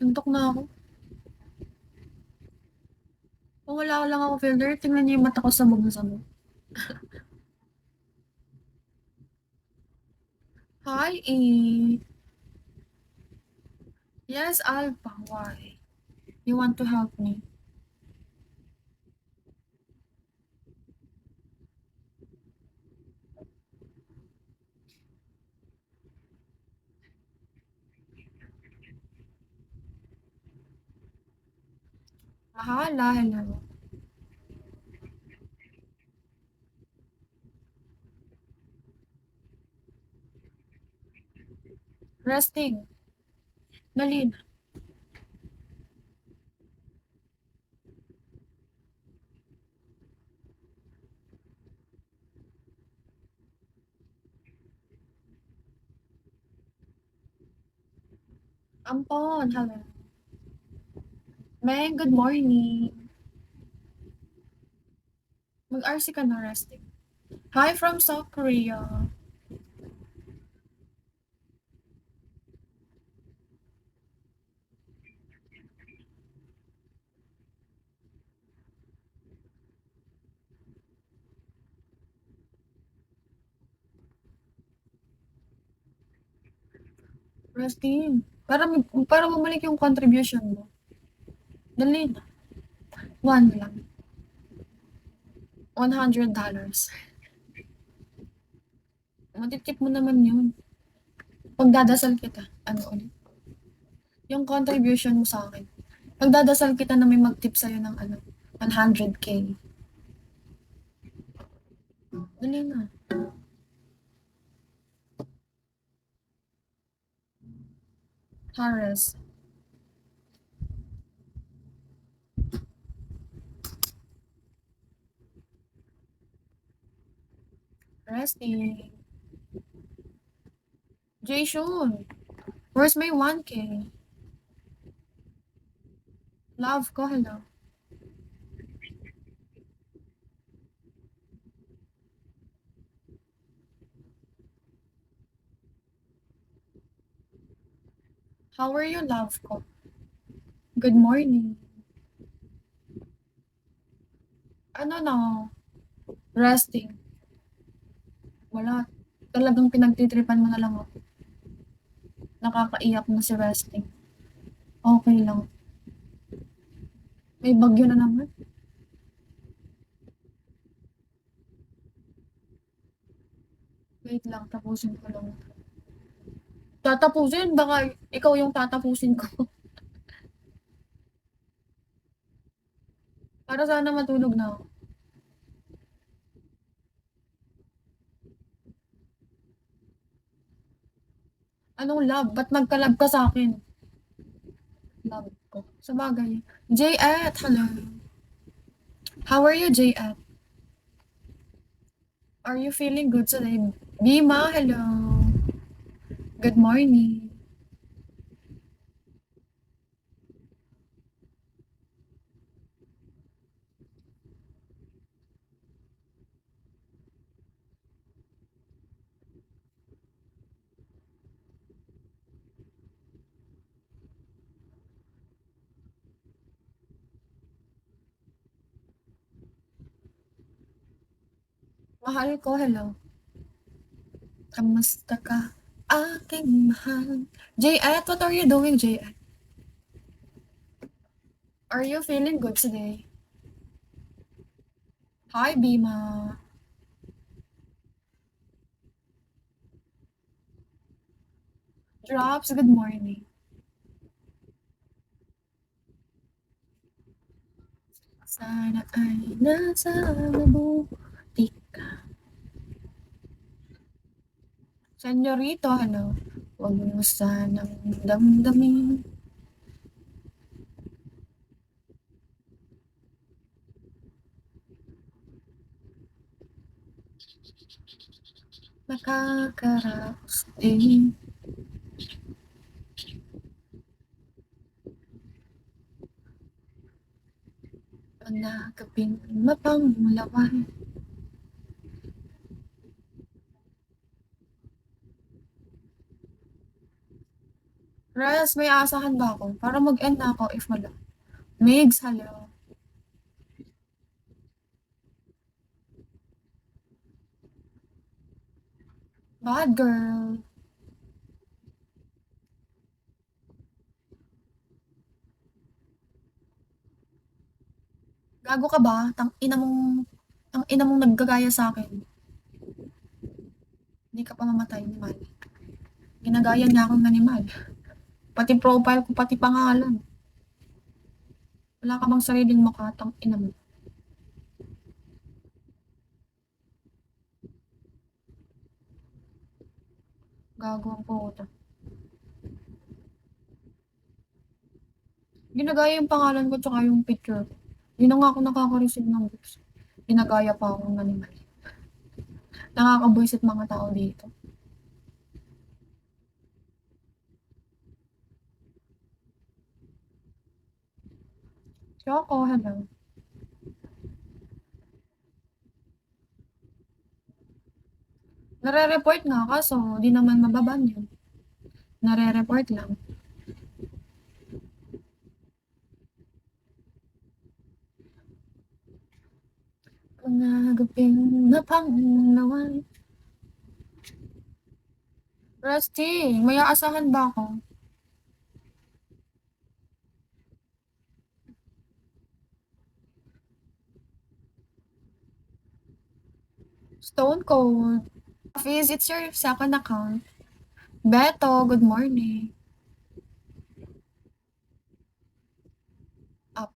Antok na ako. Kung wala lang ako filter, tingnan niyo yung mata ko sabog-sabog. Hi, E. Yes, Alpha. Why? You want to help me? Mahala, hello. Resting. Dali na. Ampon, hello. Meng, good morning. Mag-RC ka na resting. Hi from South Korea. Resting. Para bumalik yung contribution mo. Dali na. One lang. $100. Matitip mo naman yun. Pagdadasal kita. Ano ulit? Yung contribution mo sa akin. Pagdadasal kita na may mag-tip sa'yo ng 100K. Dali na. Harris. Resting. Jayshun. Where's my 1K? Love ko, hello. How are you, love ko? Good morning. Ano na? Resting. Wala. Talagang pinagtitripan mo na lang ako. Nakakaiyak na si resting. Okay lang. May bagyo na naman. Wait lang, tapusin ko lang. Tatapusin? Baka ikaw yung tatapusin ko. Para sana matulog na ako. Anong love? Ba't nagka-love ka sa akin? Love ko. Sabagay. J.Et, hello. How are you, J.Et? Are you feeling good today? Bima, hello. Good morning. Mahal ko, hello. Kamusta ka? Aking mahal. J.Et, what are you doing, J.Et? Are you feeling good today? Hi, Bima. Drops, good morning. Sana ay nasa mabuti ka. Senyorito, ano? Huwag mo sanang damdamin. Nakakaraos din. Panagaping mapanglawan. Res, may aasahan ba ako? Para mag-end na ako if wala. Migs, hello. Bad girl. Gago ka ba? Tang ina mong naggagaya sa akin. Hindi ka pa mamatay, animal. Ginagaya niya akong animal. Pati profile ko, pati pangalan. Wala ka bang sariling mukha, tang ina mo. Gago ang puta. Ginagaya yung pangalan ko tsaka yung picture ko. Hindi na nga ako nakaka-receive ng books. Ginagaya pa akong animal. Nakaka-buisit mga tao dito. Choco, hello. Nare-report nga kaso di naman mababan yun. Nare-report lang. Mga guping napanglawan. Rusty, may aasahan ba ako? Stone Cold. Hafiz, it's your second account. Beto, good morning.